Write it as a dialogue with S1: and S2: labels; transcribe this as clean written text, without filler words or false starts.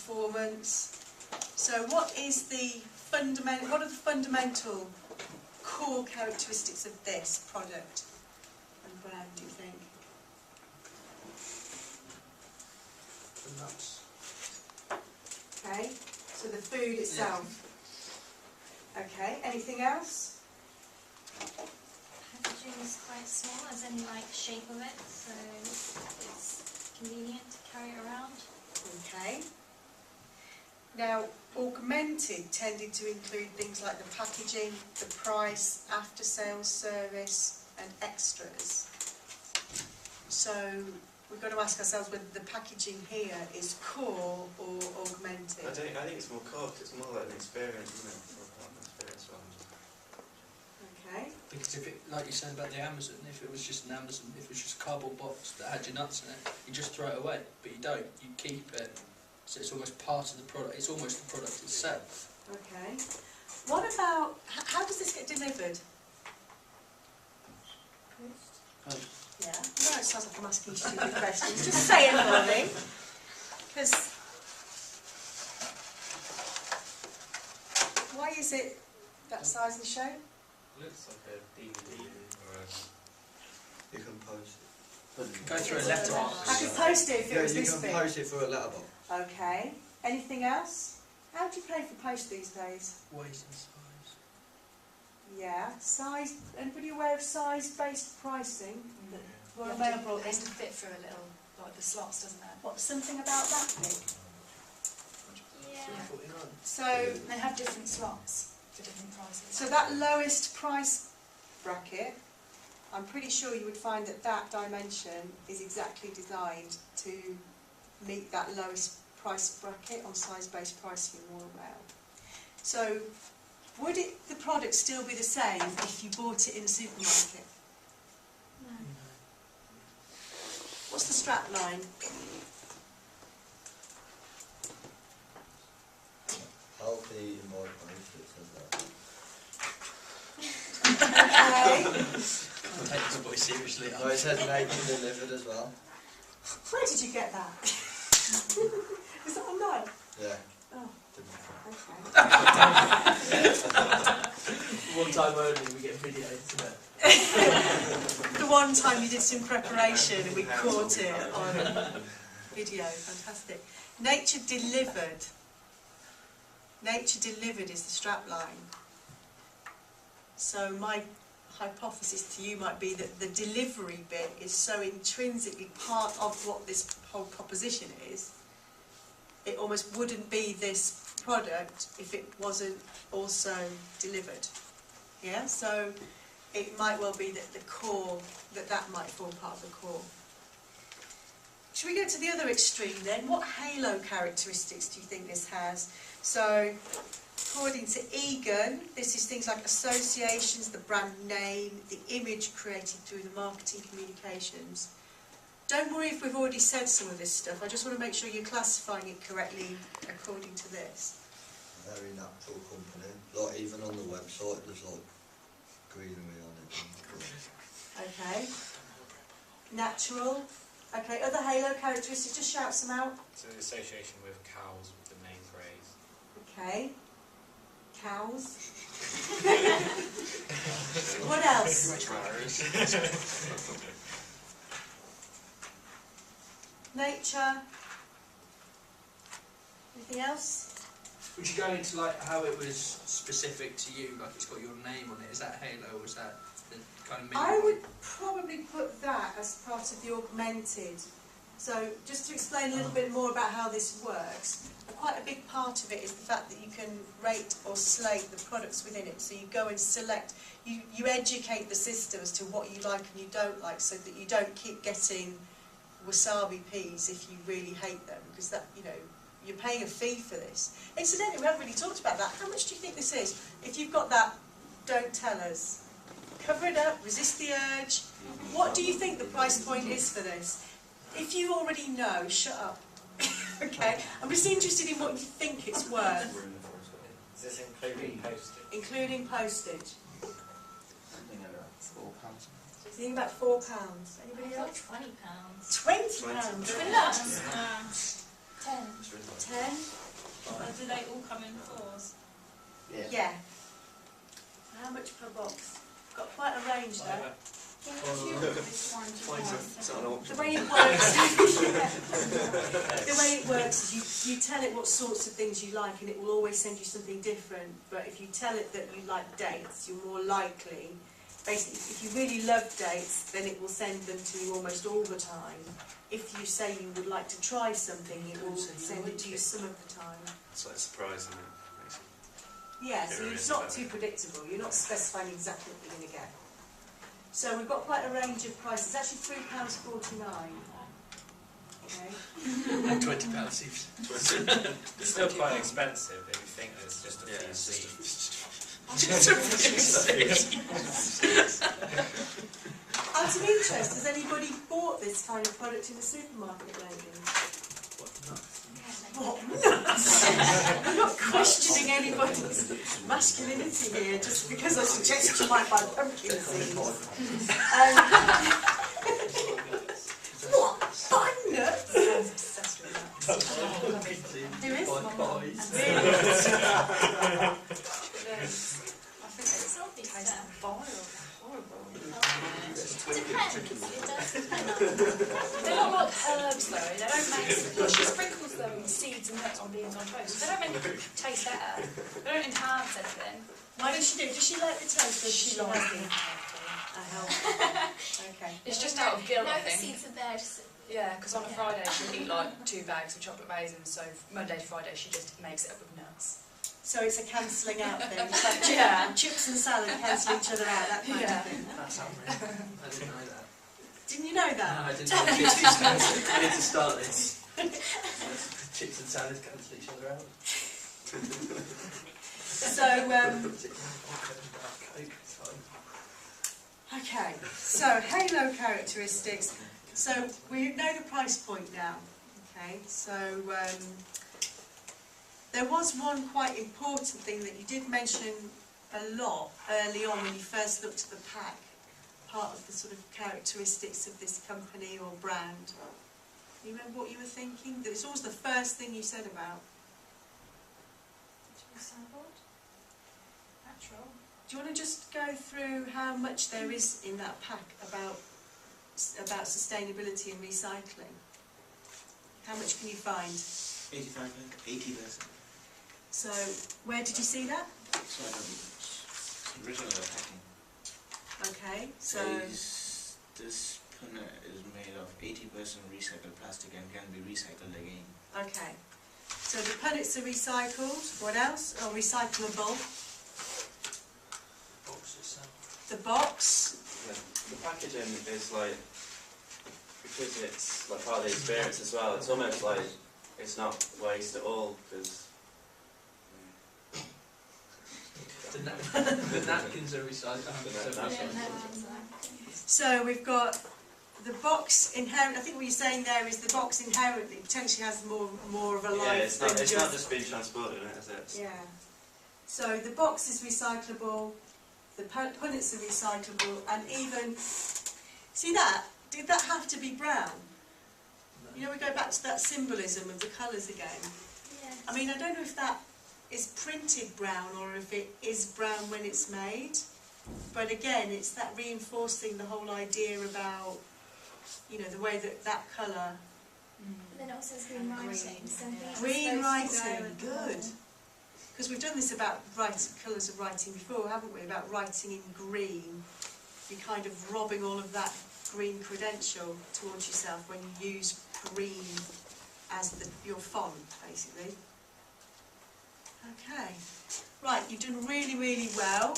S1: performance. So what is the what are the fundamental core characteristics of this product and brand, do you think?
S2: The nuts.
S1: Okay, so the food itself. Okay, anything else?
S3: Packaging is quite small, as in like shape of it, so it's convenient to carry around.
S1: Okay. Now, augmented tended to include things like the packaging, the price, after-sales service and extras. So we've got to ask ourselves whether the packaging here is core or augmented.
S4: I think it's more core, 'cause it's more like an experience, isn't it? An experience one.
S1: Okay.
S2: Because if it, like you said about the Amazon, if it was just an Amazon, if it was just a cardboard box that had your nuts in it, you just throw it away, but you don't, you keep it. So it's almost part of the product, it's almost the product itself.
S1: Okay. What about, how does this get delivered?
S2: Post.
S1: Yeah. No, it sounds like I'm asking you stupid questions. Just say it for me. Because why is it that size of the show?
S4: Looks like a DVD or a...
S5: You can post it.
S2: Go through a letterbox.
S1: I could post it if it was
S5: you
S1: this
S5: can
S1: big.
S5: post it through a letterbox.
S1: Okay. Anything else? How do you pay for post these days?
S2: Weight and size.
S1: Yeah. Size. Anybody aware of size-based pricing?
S6: You have to, it has to fit through a little, like the slots, doesn't it?
S1: What, something about that thing?
S3: Yeah.
S2: £3.49.
S1: So,
S6: They have different slots for different prices.
S1: so that lowest price bracket, I'm pretty sure you would find that that dimension is exactly designed to meet that lowest price bracket on size-based pricing in Royal Mail. So, would the product still be the same if you bought it in a supermarket?
S3: No.
S1: What's the strap line?
S5: Healthy in my post, it says that.
S1: Okay.
S2: Can't take this boy seriously.
S5: No, it says made and delivered as well.
S1: Where did you get that? Is that online?
S5: Yeah.
S1: Oh,
S5: Didn't
S1: okay.
S2: One time only, we get video today.
S1: The one time you did some preparation and we caught it on video. Fantastic. Nature delivered. Nature delivered is the strap line. So my hypothesis to you might be that the delivery bit is so intrinsically part of what this whole proposition is, it almost wouldn't be this product if it wasn't also delivered. Yeah, so it might well be that the core, that might form part of the core. Should we go to the other extreme then? What halo characteristics do you think this has? So, according to Egan, this is things like associations, the brand name, the image created through the marketing communications. Don't worry if we've already said some of this stuff, I just want to make sure you're classifying it correctly according to this.
S5: Very natural company. Like even on the website there's like greenery on it.
S1: Okay. Natural. Okay, other halo characteristics, just shout some out.
S4: So the association with cows with the name Graze.
S1: Okay. Cows. What else? Nature. Anything else?
S2: Would you go into like how it was specific to you, like it's got your name on it? Is that halo or is that the kind of
S1: I would probably put that as part of the augmented. So just to explain a little bit more about how this works, quite a big part of it is the fact that you can rate or slate the products within it. So you go and select, you educate the system as to what you like and you don't like, so that you don't keep getting wasabi peas if you really hate them, because that, you know, you're paying a fee for this. Incidentally, we haven't really talked about that. How much do you think this is? If you've got that, don't tell us. Cover it up, resist the urge. What do you think the price point is for this? If you already know, shut up. Okay, I'm just interested in what you think it's worth.
S4: Is this including postage?
S1: Including postage.
S5: Something like that. £4.
S1: So you think about £4. Anybody
S3: I
S1: else?
S3: thought £20.
S1: £20.
S3: £20. 10.
S4: It's really like
S1: 10?
S3: Or do they all come in 4s?
S1: Yeah. How much per box? Got quite a range there.
S3: Yeah, this one to
S4: Mine's
S3: one.
S4: it's not an auction.
S1: The way it works, the way it works is you tell it what sorts of things you like, and it will always send you something different. But if you tell it that you like dates, you're more likely. Basically, if you really love dates, then it will send them to you almost all the time. If you say you would like to try something, it will send it to you some of the time.
S4: It's like a surprise, isn't it? Basically.
S1: Yeah, so it's not too predictable. You're not specifying exactly what you're going to get. So we've got quite a range of prices. Actually, £3.49. Okay.
S2: £20 seems.
S7: It's still quite expensive if you think there's just a few seeds.
S1: Out of interest, has anybody bought this kind of product in the supermarket lately? What nuts? I'm not questioning anybody's masculinity here just because I suggest you might buy pumpkin seeds. What? Buy nuts? I'm obsessed with nuts. Who is? Really?
S6: I think it's
S3: Healthy
S6: tastes
S3: stuff.
S6: vile, horrible.
S3: Depends. It does depend on.
S6: They're not like herbs though. They don't make. Like she sprinkles them seeds and nuts on beans on toast. They don't make it taste better. They don't enhance anything.
S1: Why does she do? Does she like the taste? Or does she like
S6: likes
S1: the Okay.
S6: It's just out of guilt,
S3: No,
S6: I
S3: the
S6: think.
S3: seeds are there. Just,
S6: Yeah, because on a Friday she'll eat like 2 bags of chocolate raisins. So Monday to Friday she just makes it up with nuts.
S1: So it's a cancelling out thing. It's like
S6: Yeah.
S1: chips and salad cancel each other out, that kind of thing.
S2: That's unreal. I didn't know that.
S1: Didn't you know
S2: No,
S1: that?
S2: I didn't know chips and salad. I need to start this. Chips and salads cancel each other out.
S1: So, okay, so halo characteristics. So we know the price point now. Okay, so there was one quite important thing that you did mention a lot early on when you first looked at the pack, part of the sort of characteristics of this company or brand. You remember what you were thinking? That it's always the first thing you said about.
S3: natural.
S1: Do you want to just go through how much there is in that pack about sustainability and recycling? How much can you find?
S8: 80%.
S1: So, where did you see that?
S8: So I don't original packing.
S1: Okay, so
S8: Says this punnet is made of 80% recycled plastic and can be recycled again.
S1: okay. So the punnets are recycled. What else? Oh, recyclable.
S2: Box itself.
S1: The box.
S9: The packaging is like, because it's like part of the experience as well, it's almost like it's not waste at all, because
S2: The napkins are recycled.
S1: So we've got the box inherent. I think what you're saying there is the box inherently potentially has more of a life
S9: yeah, it's
S1: than
S9: not just being transported in it, is it?
S1: Yeah. So the box is recyclable, the punnets are recyclable, and even, see that? Did that have to be brown? You know, we go back to that symbolism of the colours again.
S3: Yeah.
S1: I mean, I don't know if that is printed brown or if it is brown when it's made, but again, it's that reinforcing the whole idea about, you know, the way that that colour.
S3: Then it also says green writing. So I think it's
S1: Green
S3: supposed to go
S1: writing,
S3: with the
S1: good.
S3: colour.
S1: Because we've done this about colours of writing before, haven't we? About writing in green. You're kind of robbing all of that green credential towards yourself when you use green as your font, basically. Okay. Right, you've done really, really well.